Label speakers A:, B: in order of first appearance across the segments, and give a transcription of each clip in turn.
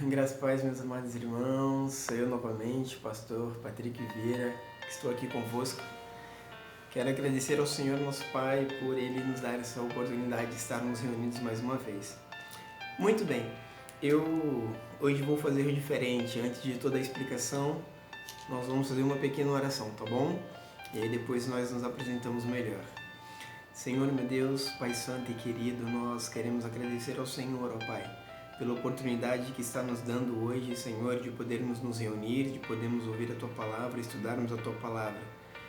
A: Graças a paz, meus amados irmãos, sou eu novamente, pastor Patrick Vieira, que estou aqui convosco. Quero agradecer ao Senhor, nosso Pai, por Ele nos dar essa oportunidade de estarmos reunidos mais uma vez. Muito bem, eu hoje vou fazer diferente. Antes de toda a explicação, nós vamos fazer uma pequena oração, tá bom? E aí depois nós nos apresentamos melhor. Senhor, meu Deus, Pai Santo e querido, nós queremos agradecer ao Senhor, ó Pai, pela oportunidade que está nos dando hoje, Senhor, de podermos nos reunir, de podermos ouvir a Tua Palavra, estudarmos a Tua Palavra.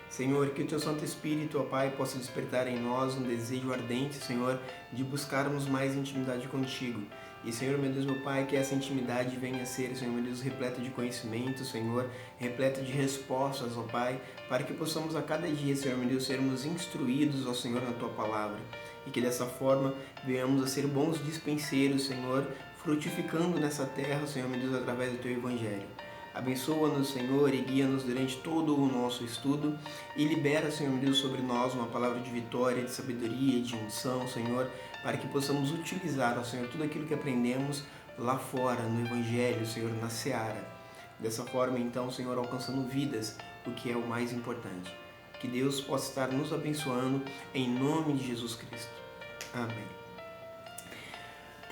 A: Senhor, que o Teu Santo Espírito, ó Pai, possa despertar em nós um desejo ardente, Senhor, de buscarmos mais intimidade contigo. E, Senhor, meu Deus, meu Pai, que essa intimidade venha a ser, Senhor, meu Deus, repleta de conhecimento, Senhor, repleta de respostas, ó Pai, para que possamos a cada dia, Senhor, meu Deus, sermos instruídos, ó Senhor, na Tua Palavra. E que dessa forma venhamos a ser bons dispenseiros, Senhor, frutificando nessa terra, Senhor, meu Deus, através do Teu Evangelho. Abençoa-nos, Senhor, e guia-nos durante todo o nosso estudo e libera, Senhor, meu Deus, sobre nós uma palavra de vitória, de sabedoria, de unção, Senhor, para que possamos utilizar, ó Senhor, tudo aquilo que aprendemos lá fora, no Evangelho, Senhor, na seara. Dessa forma, então, Senhor, alcançando vidas, o que é o mais importante. Que Deus possa estar nos abençoando em nome de Jesus Cristo. Amém.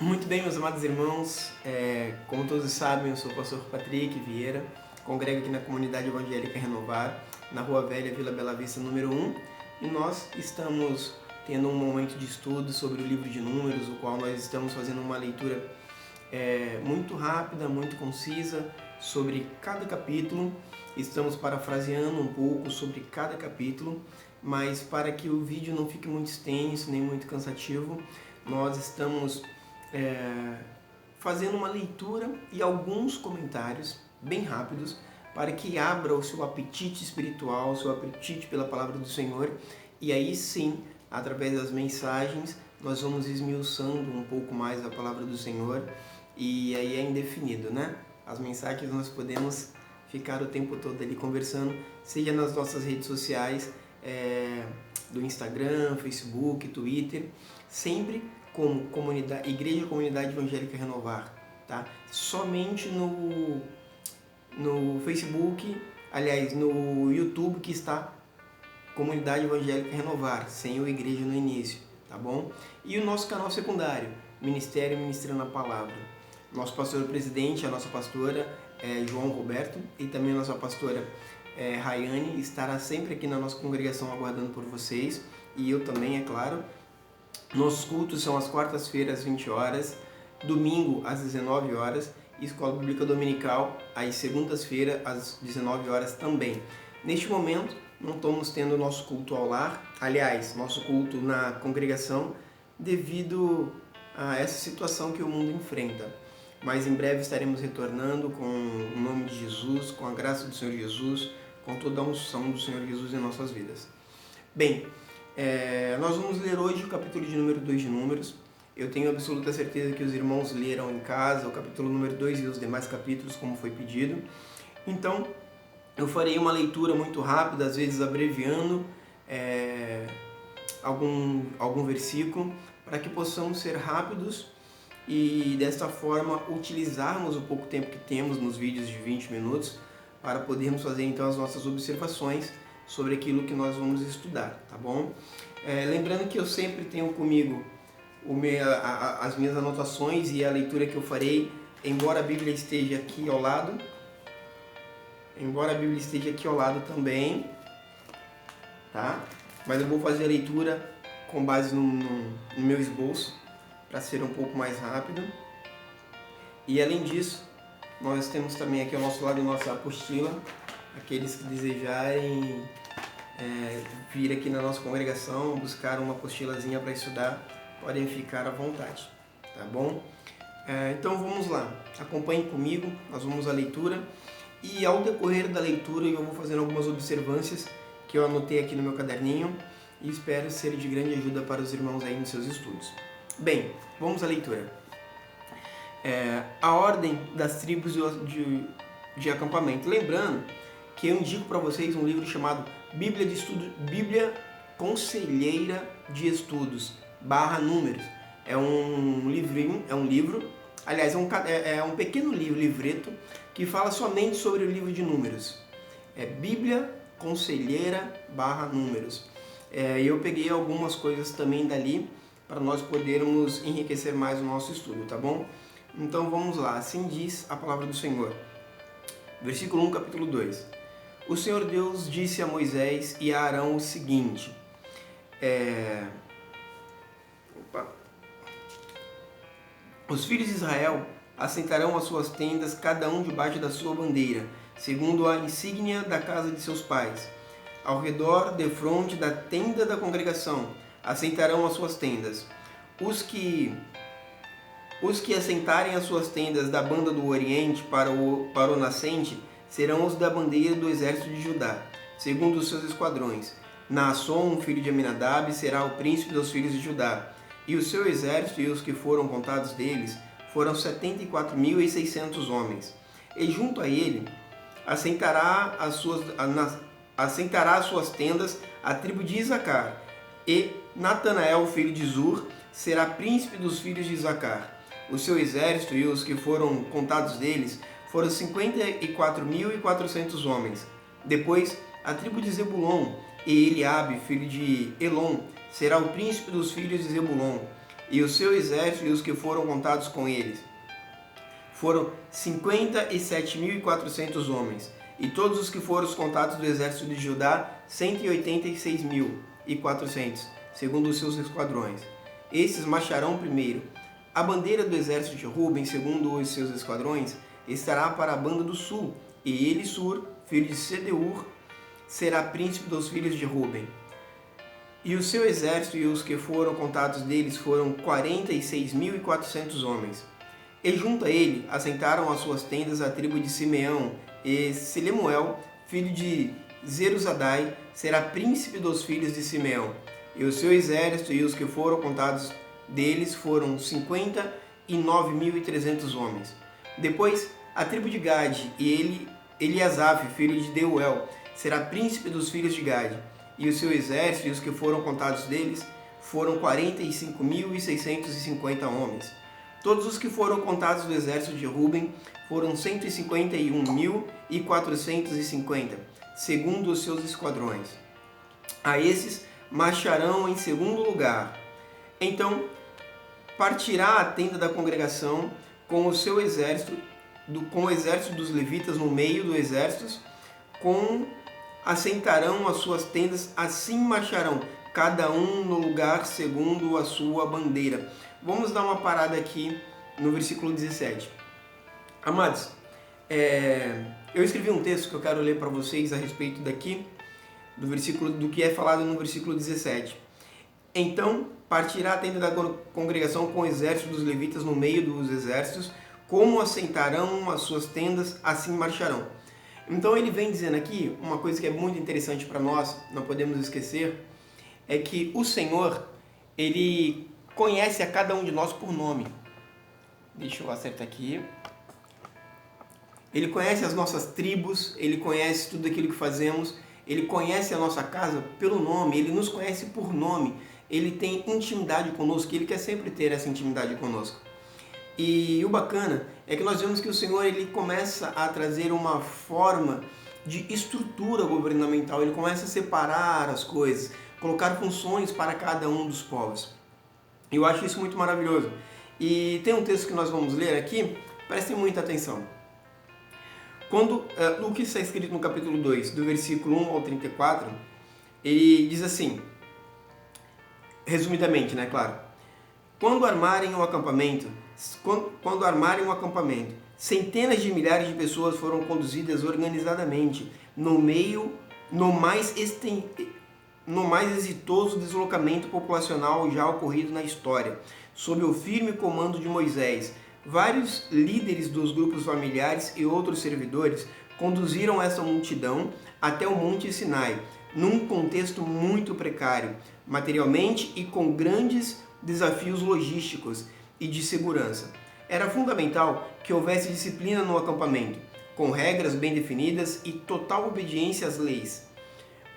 A: Muito bem, meus amados irmãos, como todos sabem, eu sou o pastor Patrick Vieira, congrego aqui na Comunidade Evangélica Renovar, na Rua Velha, Vila Bela Vista, número 1, e nós estamos tendo um momento de estudo sobre o livro de Números, o qual nós estamos fazendo uma leitura muito rápida, muito concisa, sobre cada capítulo. Estamos parafraseando um pouco sobre cada capítulo, mas para que o vídeo não fique muito extenso, nem muito cansativo, nós estamos fazendo uma leitura e alguns comentários bem rápidos para que abra o seu apetite espiritual, o seu apetite pela palavra do Senhor, e aí sim, através das mensagens, nós vamos esmiuçando um pouco mais a palavra do Senhor, e aí é indefinido, né? As mensagens nós podemos ficar o tempo todo ali conversando, seja nas nossas redes sociais, do Instagram, Facebook, Twitter, sempre como Igreja Comunidade Evangélica Renovar, tá? Somente no Facebook, aliás, no YouTube que está Comunidade Evangélica Renovar, sem o Igreja no início, tá bom? E o nosso canal secundário, Ministério Ministrando a Palavra. Nosso pastor presidente, a nossa pastora João Roberto, e também a nossa pastora Rayane estará sempre aqui na nossa congregação aguardando por vocês, e eu também, é claro. Nossos cultos são às quartas-feiras às 20 horas, domingo às 19 horas e escola bíblica dominical às segundas-feiras às 19 horas também. Neste momento, não estamos tendo nosso culto ao lar, aliás, nosso culto na congregação, devido a essa situação que o mundo enfrenta. Mas em breve estaremos retornando com o nome de Jesus, com a graça do Senhor Jesus, com toda a unção do Senhor Jesus em nossas vidas. Bem, nós vamos ler hoje o capítulo de número 2 de Números. Eu tenho absoluta certeza que os irmãos leram em casa o capítulo número 2 e os demais capítulos, como foi pedido. Então, eu farei uma leitura muito rápida, às vezes abreviando algum versículo, para que possamos ser rápidos e, desta forma, utilizarmos o pouco tempo que temos nos vídeos de 20 minutos para podermos fazer, então, as nossas observações sobre aquilo que nós vamos estudar, tá bom? Lembrando que eu sempre tenho comigo as minhas anotações e a leitura que eu farei, embora a Bíblia esteja aqui ao lado, também, tá? Mas eu vou fazer a leitura com base no meu esboço, para ser um pouco mais rápido. E além disso, nós temos também aqui ao nosso lado a nossa apostila. Aqueles que desejarem vir aqui na nossa congregação, buscar uma apostilazinha para estudar, podem ficar à vontade, tá bom? Então vamos lá, acompanhem comigo, nós vamos à leitura, e ao decorrer da leitura eu vou fazendo algumas observâncias que eu anotei aqui no meu caderninho e espero ser de grande ajuda para os irmãos aí nos seus estudos. Bem, vamos à leitura. A ordem das tribos de acampamento. Lembrando que eu indico para vocês um livro chamado Bíblia Conselheira de Estudos / Números. É um livro, Aliás, é um pequeno livreto que fala somente sobre o livro de Números. É Bíblia Conselheira / Números. Eu peguei algumas coisas também dali para nós podermos enriquecer mais o nosso estudo, tá bom? Então vamos lá, assim diz a palavra do Senhor. Versículo 1, capítulo 2. O Senhor Deus disse a Moisés e a Arão o seguinte... Os filhos de Israel assentarão as suas tendas, cada um debaixo da sua bandeira, segundo a insígnia da casa de seus pais. Ao redor, defronte da tenda da congregação, assentarão as suas tendas. Os que assentarem as suas tendas da banda do oriente para o nascente serão os da bandeira do exército de Judá, segundo os seus esquadrões. Naasson, filho de Aminadab, será o príncipe dos filhos de Judá. E o seu exército e os que foram contados deles foram 74.600 homens. E junto a ele assentará as suas tendas a tribo de Isacar. E Natanael, filho de Zur, será príncipe dos filhos de Isacar. O seu exército e os que foram contados deles foram 54.400 homens. Depois, a tribo de Zebulon, e Eliabe, filho de Elon, será o príncipe dos filhos de Zebulon. E o seu exército e os que foram contados com eles foram 57.400 homens. E todos os que foram contados do exército de Judá, 186.400, segundo os seus esquadrões. Esses marcharão primeiro. A bandeira do exército de Ruben, segundo os seus esquadrões, estará para a banda do sul, e Elisur, filho de Sedeur, será príncipe dos filhos de Ruben. E o seu exército e os que foram contados deles foram 46.400 homens. E junto a ele assentaram as suas tendas a tribo de Simeão, e Selemuel, filho de Zeruzadai, será príncipe dos filhos de Simeão. E o seu exército e os que foram contados deles foram 59.300 homens. Depois, a tribo de Gade, e Eliasaf, filho de Deuel, será príncipe dos filhos de Gade. E o seu exército e os que foram contados deles foram 45.650 homens. Todos os que foram contados do exército de Ruben foram 151.450, segundo os seus esquadrões. A esses marcharão em segundo lugar. Então partirá a tenda da congregação com o seu exército, com o exército dos levitas no meio do exército, assentarão as suas tendas, assim marcharão, cada um no lugar segundo a sua bandeira. Vamos dar uma parada aqui no versículo 17. Amados, eu escrevi um texto que eu quero ler para vocês a respeito daqui, do que é falado no versículo 17. Então partirá a tenda da congregação com o exército dos levitas no meio dos exércitos, como assentarão as suas tendas, assim marcharão. Então ele vem dizendo aqui uma coisa que é muito interessante para nós, não podemos esquecer, é que o Senhor, ele conhece a cada um de nós por nome. Deixa eu acertar aqui. Ele conhece as nossas tribos, ele conhece tudo aquilo que fazemos, ele conhece a nossa casa pelo nome, ele nos conhece por nome, ele tem intimidade conosco, ele quer sempre ter essa intimidade conosco. E o bacana é que nós vemos que o Senhor ele começa a trazer uma forma de estrutura governamental, ele começa a separar as coisas, colocar funções para cada um dos povos. Eu acho isso muito maravilhoso. E tem um texto que nós vamos ler aqui, prestem muita atenção. Quando o que está escrito no capítulo 2, do versículo 1 ao 34, ele diz assim, resumidamente, né, claro. Quando armarem um acampamento, centenas de milhares de pessoas foram conduzidas organizadamente no mais exitoso deslocamento populacional já ocorrido na história, sob o firme comando de Moisés. Vários líderes dos grupos familiares e outros servidores conduziram essa multidão até o Monte Sinai, num contexto muito precário, materialmente e com grandes desafios logísticos e de segurança. Era fundamental que houvesse disciplina no acampamento, com regras bem definidas e total obediência às leis.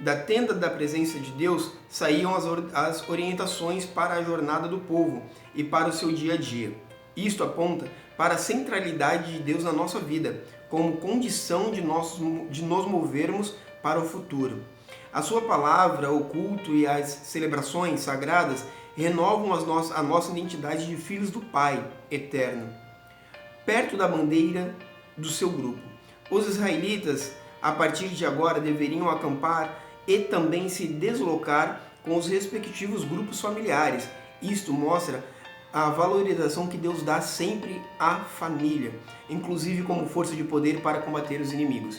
A: Da tenda da presença de Deus saíam as orientações para a jornada do povo e para o seu dia a dia. Isto aponta para a centralidade de Deus na nossa vida, como condição de nos movermos para o futuro. A sua palavra, o culto e as celebrações sagradas renovam a nossa identidade de filhos do Pai eterno, perto da bandeira do seu grupo. Os israelitas, a partir de agora, deveriam acampar e também se deslocar com os respectivos grupos familiares. Isto mostra a valorização que Deus dá sempre à família, inclusive como força de poder para combater os inimigos.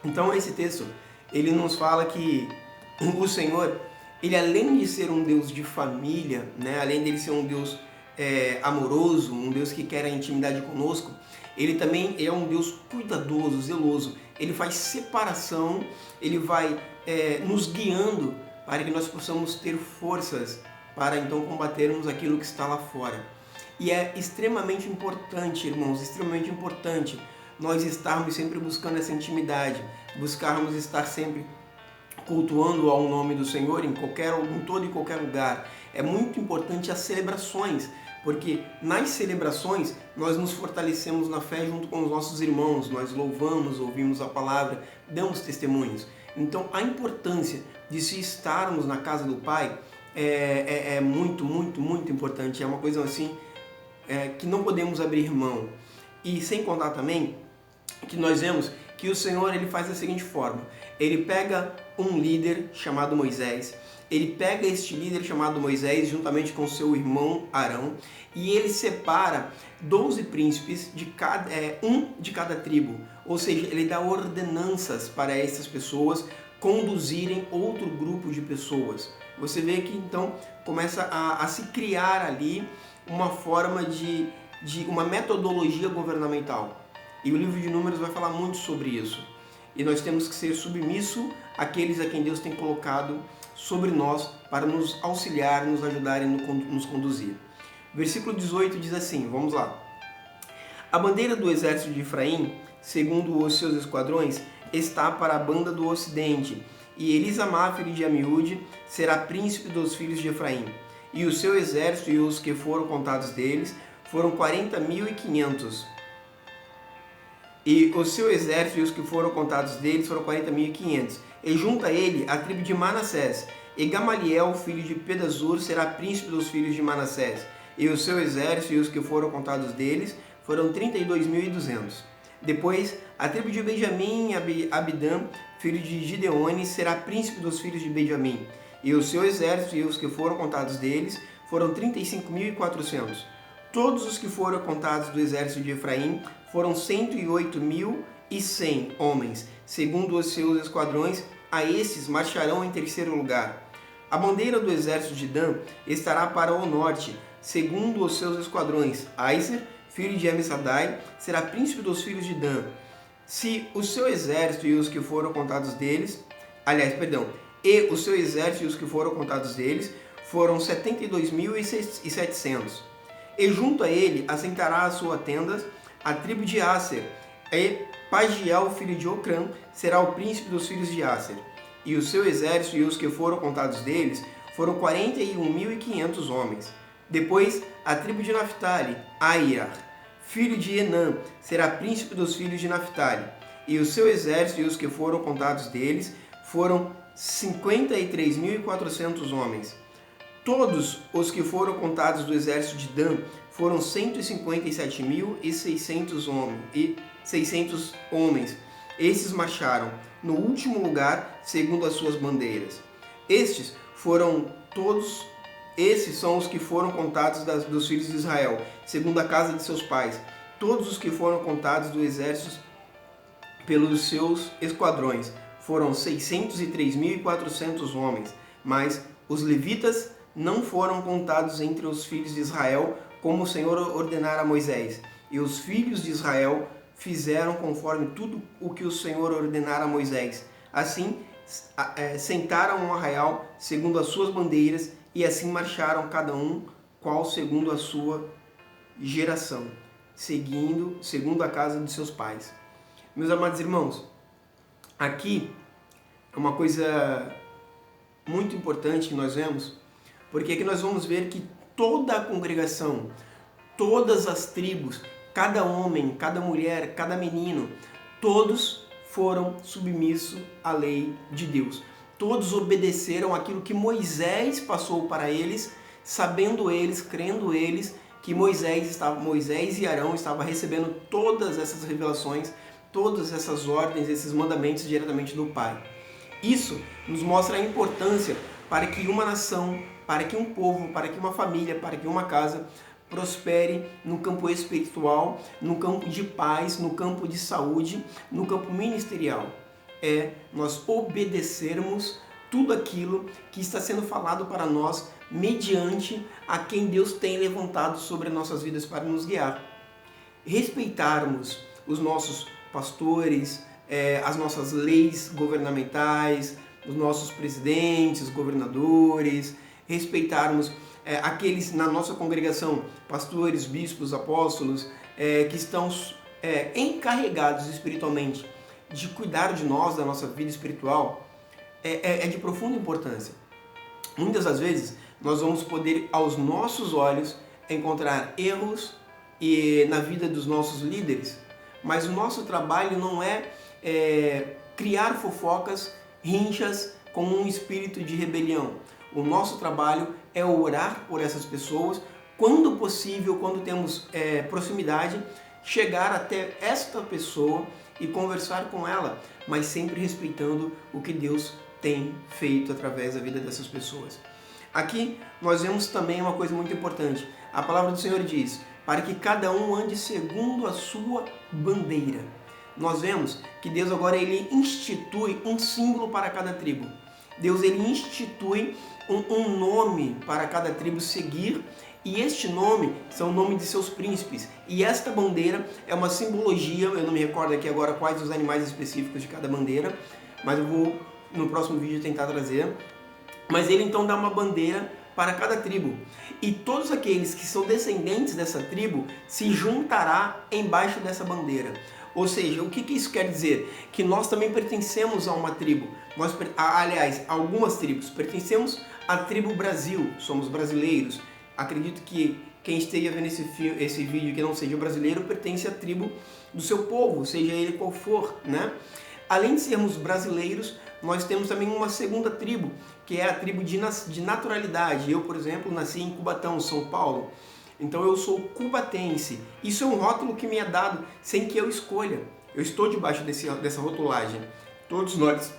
A: Então esse texto, ele nos fala que o Senhor, ele além de ser um Deus de família, né, além de ele ser um Deus amoroso, um Deus que quer a intimidade conosco, ele também é um Deus cuidadoso, zeloso. Ele faz separação, ele vai nos guiando para que nós possamos ter forças para então combatermos aquilo que está lá fora. E é extremamente importante, irmãos, extremamente importante nós estarmos sempre buscando essa intimidade, buscarmos estar sempre cultuando ao nome do Senhor em todo e qualquer lugar. É muito importante as celebrações, porque nas celebrações nós nos fortalecemos na fé junto com os nossos irmãos, nós louvamos, ouvimos a palavra, damos testemunhos. Então a importância de se estarmos na casa do Pai é muito, muito, muito importante. É uma coisa assim que não podemos abrir mão. E sem contar também que nós vemos que o Senhor ele faz da seguinte forma: ele pega um líder chamado Moisés, ele pega este líder chamado Moisés juntamente com seu irmão Arão, e ele separa 12 príncipes, um de cada tribo, ou seja, ele dá ordenanças para essas pessoas conduzirem outro grupo de pessoas. Você vê que então começa a se criar ali uma forma de uma metodologia governamental. E o livro de Números vai falar muito sobre isso. E nós temos que ser submissos àqueles a quem Deus tem colocado sobre nós para nos auxiliar, nos ajudar e nos conduzir. Versículo 18 diz assim, vamos lá. A bandeira do exército de Efraim, segundo os seus esquadrões, está para a banda do ocidente, e Elisamá, filho de Amiúde, será príncipe dos filhos de Efraim. E o seu exército e os que foram contados deles foram 40.500. E o seu exército e os que foram contados deles foram 40.500. E junto a ele a tribo de Manassés. E Gamaliel, filho de Pedazur, será príncipe dos filhos de Manassés. E o seu exército e os que foram contados deles foram 32.200. Depois, a tribo de Benjamim, Abidã, filho de Gideone, será príncipe dos filhos de Benjamim. E o seu exército e os que foram contados deles foram 35.400. Todos os que foram contados do exército de Efraim foram 108.100 homens, segundo os seus esquadrões. A esses marcharão em terceiro lugar. A bandeira do exército de Dan estará para o norte, segundo os seus esquadrões. Aiser, filho de Amisadai, será príncipe dos filhos de Dan. Se o seu exército e os que foram contados deles, e o seu exército e os que foram contados deles foram 72.700. E junto a ele assentará as suas tendas a tribo de Aser, e Pagiel, filho de Ocrã, será o príncipe dos filhos de Aser. E o seu exército e os que foram contados deles foram 41.500 homens. Depois, a tribo de Naphtali, Aira, filho de Enã, será príncipe dos filhos de Naphtali. E o seu exército e os que foram contados deles foram 53.400 homens. Todos os que foram contados do exército de Dan foram 157.600 homens. Esses marcharam no último lugar, segundo as suas bandeiras. Esses são os que foram contados dos filhos de Israel, segundo a casa de seus pais. Todos os que foram contados do exército pelos seus esquadrões foram 603.400 homens, mas os levitas não foram contados entre os filhos de Israel, como o Senhor ordenara a Moisés. E os filhos de Israel fizeram conforme tudo o que o Senhor ordenara a Moisés. Assim, sentaram um arraial segundo as suas bandeiras, e assim marcharam cada um, qual segundo a sua geração, segundo a casa de seus pais. Meus amados irmãos, aqui é uma coisa muito importante que nós vemos, porque aqui nós vamos ver que toda a congregação, todas as tribos, cada homem, cada mulher, cada menino, todos foram submissos à lei de Deus. Todos obedeceram aquilo que Moisés passou para eles, sabendo eles, crendo eles, que Moisés e Arão estavam recebendo todas essas revelações, todas essas ordens, esses mandamentos diretamente do Pai. Isso nos mostra a importância para que uma nação, para que um povo, para que uma família, para que uma casa prospere no campo espiritual, no campo de paz, no campo de saúde, no campo ministerial. É nós obedecermos tudo aquilo que está sendo falado para nós mediante a quem Deus tem levantado sobre as nossas vidas para nos guiar. Respeitarmos os nossos pastores, as nossas leis governamentais, os nossos presidentes, governadores, respeitarmos aqueles na nossa congregação, pastores, bispos, apóstolos, que estão encarregados espiritualmente de cuidar de nós, da nossa vida espiritual, é de profunda importância. Muitas das vezes nós vamos poder, aos nossos olhos, encontrar erros na vida dos nossos líderes, mas o nosso trabalho não é criar fofocas, rinchas com um espírito de rebelião. O nosso trabalho é orar por essas pessoas, quando possível, quando temos proximidade, chegar até esta pessoa e conversar com ela, mas sempre respeitando o que Deus tem feito através da vida dessas pessoas. Aqui nós vemos também uma coisa muito importante. A palavra do Senhor diz, para que cada um ande segundo a sua bandeira. Nós vemos que Deus agora ele institui um símbolo para cada tribo. Deus ele institui um nome para cada tribo seguir, e este nome são o nome de seus príncipes. E esta bandeira é uma simbologia, eu não me recordo aqui agora quais os animais específicos de cada bandeira, mas eu vou no próximo vídeo tentar trazer. Mas ele então dá uma bandeira para cada tribo. E todos aqueles que são descendentes dessa tribo se juntará embaixo dessa bandeira. Ou seja, o que isso quer dizer? Que nós também pertencemos a uma tribo. Aliás, algumas tribos. Pertencemos à tribo Brasil, somos brasileiros. Acredito que quem esteja vendo esse vídeo que não seja brasileiro pertence à tribo do seu povo, seja ele qual for, né? Além de sermos brasileiros, nós temos também uma segunda tribo, que é a tribo de naturalidade. Eu, por exemplo, nasci em Cubatão, São Paulo. Então eu sou cubatense. Isso é um rótulo que me é dado sem que eu escolha. Eu estou debaixo dessa rotulagem. Todos nós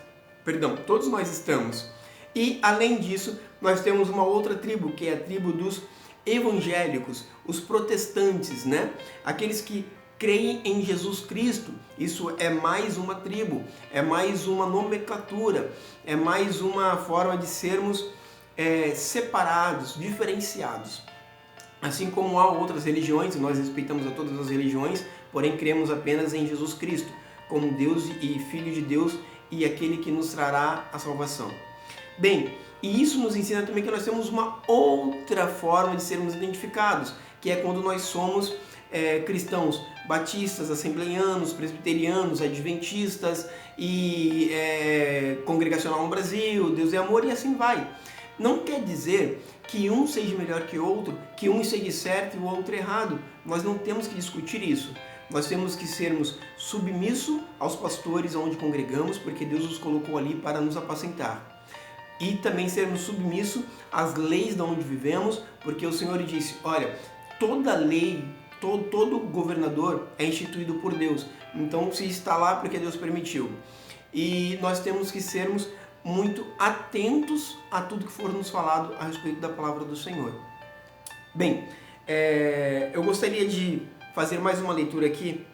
A: estamos. E além disso, nós temos uma outra tribo, que é a tribo dos evangélicos, os protestantes, né? Aqueles que creem em Jesus Cristo. Isso é mais uma tribo, é mais uma nomenclatura, é mais uma forma de sermos separados, diferenciados. Assim como há outras religiões, nós respeitamos a todas as religiões, porém cremos apenas em Jesus Cristo, como Deus e Filho de Deus e aquele que nos trará a salvação. Bem, e isso nos ensina também que nós temos uma outra forma de sermos identificados, que é quando nós somos cristãos batistas, assembleianos, presbiterianos, adventistas e congregacional no Brasil, Deus é amor e assim vai. Não quer dizer que um seja melhor que o outro, que um seja certo e o outro errado. Nós não temos que discutir isso. Nós temos que sermos submissos aos pastores onde congregamos, porque Deus os colocou ali para nos apacentar. E também sermos submissos às leis de onde vivemos, porque o Senhor disse, olha, toda lei, todo governador é instituído por Deus. Então se está lá porque Deus permitiu. E nós temos que sermos muito atentos a tudo que for nos falado a respeito da palavra do Senhor. Bem, eu gostaria de fazer mais uma leitura aqui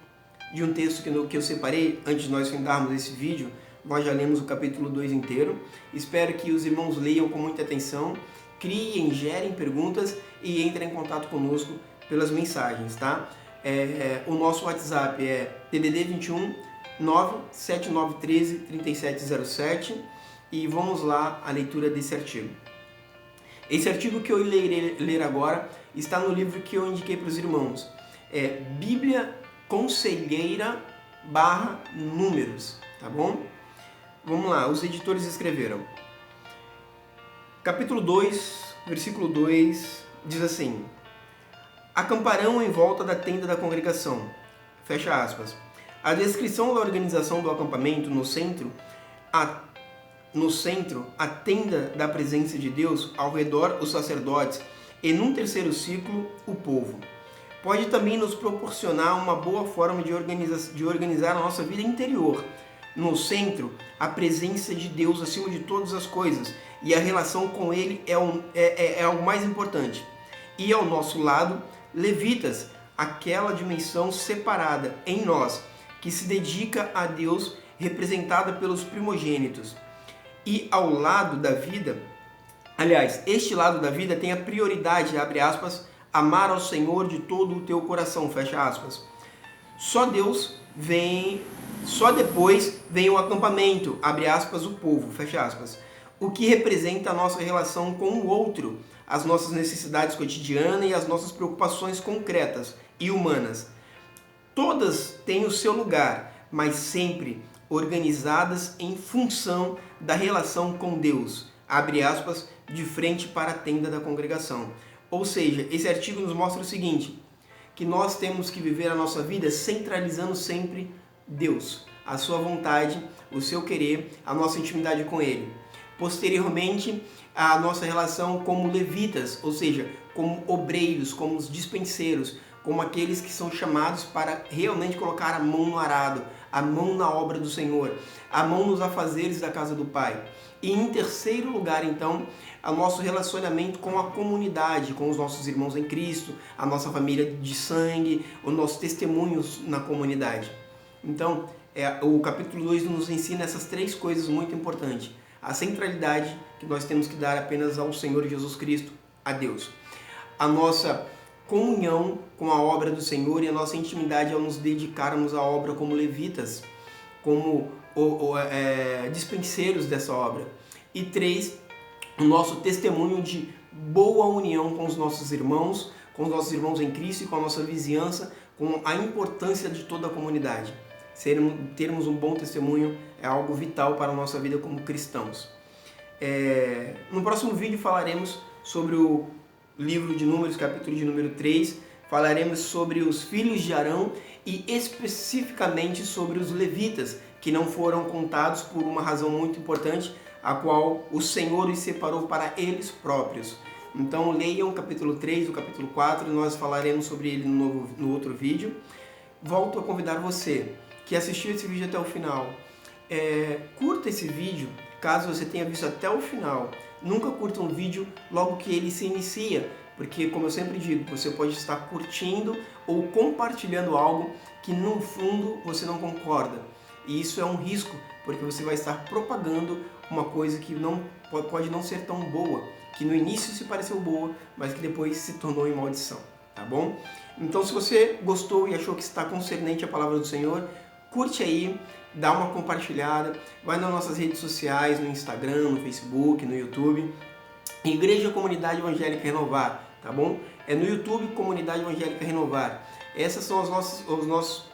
A: de um texto que eu separei antes de nós findarmos esse vídeo. Nós já lemos o capítulo 2 inteiro. Espero que os irmãos leiam com muita atenção, criem, gerem perguntas e entrem em contato conosco pelas mensagens, tá? O nosso WhatsApp é DDD 21 97913 3707 e vamos lá à leitura desse artigo. Esse artigo que eu irei ler agora está no livro que eu indiquei para os irmãos. Bíblia Conselheira / Números, tá bom? Vamos lá, os editores escreveram. Capítulo 2, versículo 2, diz assim: acamparão em volta da tenda da congregação. Fecha aspas. A descrição da organização do acampamento no centro, a tenda da presença de Deus, ao redor os sacerdotes e num terceiro ciclo o povo. Pode também nos proporcionar uma boa forma de organizar a nossa vida interior. No centro, a presença de Deus acima de todas as coisas, e a relação com Ele é algo mais importante. E ao nosso lado, levitas, aquela dimensão separada em nós, que se dedica a Deus, representada pelos primogênitos. E ao lado da vida, este lado da vida tem a prioridade, abre aspas, amar ao Senhor de todo o teu coração, fecha aspas. Só depois vem o acampamento, abre aspas, o povo, fecha aspas. O que representa a nossa relação com o outro, as nossas necessidades cotidianas e as nossas preocupações concretas e humanas. Todas têm o seu lugar, mas sempre organizadas em função da relação com Deus, abre aspas, de frente para a tenda da congregação. Ou seja, esse artigo nos mostra o seguinte, que nós temos que viver a nossa vida centralizando sempre Deus, a sua vontade, o seu querer, a nossa intimidade com Ele. Posteriormente, a nossa relação como levitas, ou seja, como obreiros, como os dispenseiros, como aqueles que são chamados para realmente colocar a mão no arado, a mão na obra do Senhor, a mão nos afazeres da casa do Pai. E em terceiro lugar, então, o nosso relacionamento com a comunidade, com os nossos irmãos em Cristo, a nossa família de sangue, os nossos testemunhos na comunidade. Então, o capítulo 2 nos ensina essas três coisas muito importantes. A centralidade que nós temos que dar apenas ao Senhor Jesus Cristo, a Deus. A nossa comunhão com a obra do Senhor e a nossa intimidade ao nos dedicarmos à obra como levitas, como dispenseiros dessa obra. E 3, o nosso testemunho de boa união com os nossos irmãos em Cristo e com a nossa vizinhança, com a importância de toda a comunidade. Termos um bom testemunho é algo vital para a nossa vida como cristãos. No próximo vídeo falaremos sobre o livro de Números, capítulo de número 3, falaremos sobre os filhos de Arão e especificamente sobre os levitas, que não foram contados por uma razão muito importante, a qual o Senhor os separou para eles próprios. Então leiam o capítulo 3, o capítulo 4, e nós falaremos sobre ele no outro vídeo. Volto a convidar você que assistiu esse vídeo até o final. Curta esse vídeo, caso você tenha visto até o final. Nunca curta um vídeo logo que ele se inicia, porque, como eu sempre digo, você pode estar curtindo ou compartilhando algo que, no fundo, você não concorda. E isso é um risco, porque você vai estar propagando uma coisa que pode não ser tão boa, que no início se pareceu boa, mas que depois se tornou em maldição, tá bom? Então, se você gostou e achou que está concernente a palavra do Senhor, curte aí, dá uma compartilhada, vai nas nossas redes sociais, no Instagram, no Facebook, no YouTube, Igreja Comunidade Evangélica Renovar, tá bom? No YouTube, Comunidade Evangélica Renovar. Esses são os nossos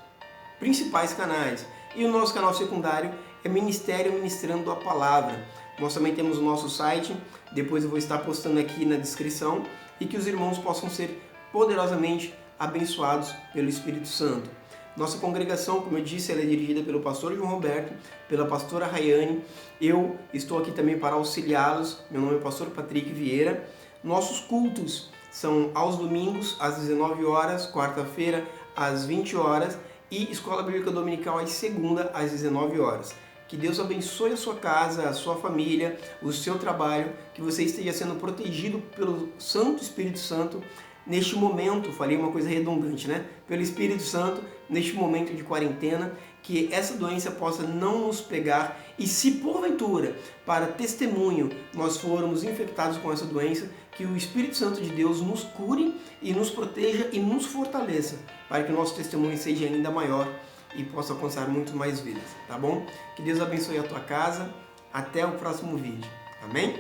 A: principais canais. E o nosso canal secundário é Ministério Ministrando a Palavra. Nós também temos o nosso site, depois eu vou estar postando aqui na descrição, e que os irmãos possam ser poderosamente abençoados pelo Espírito Santo. Nossa congregação, como eu disse, ela é dirigida pelo pastor João Roberto, pela pastora Rayane. Eu estou aqui também para auxiliá-los. Meu nome é pastor Patrick Vieira. Nossos cultos são aos domingos, às 19 horas, quarta-feira, às 20 horas, e Escola Bíblica Dominical às segunda, às 19 horas. Que Deus abençoe a sua casa, a sua família, o seu trabalho, que você esteja sendo protegido pelo Santo Espírito Santo neste momento, falei uma coisa redundante, né? Pelo Espírito Santo, neste momento de quarentena, que essa doença possa não nos pegar, e se porventura, para testemunho, nós formos infectados com essa doença, que o Espírito Santo de Deus nos cure e nos proteja e nos fortaleça, para que o nosso testemunho seja ainda maior e possa alcançar muito mais vidas, tá bom? Que Deus abençoe a tua casa. Até o próximo vídeo. Amém?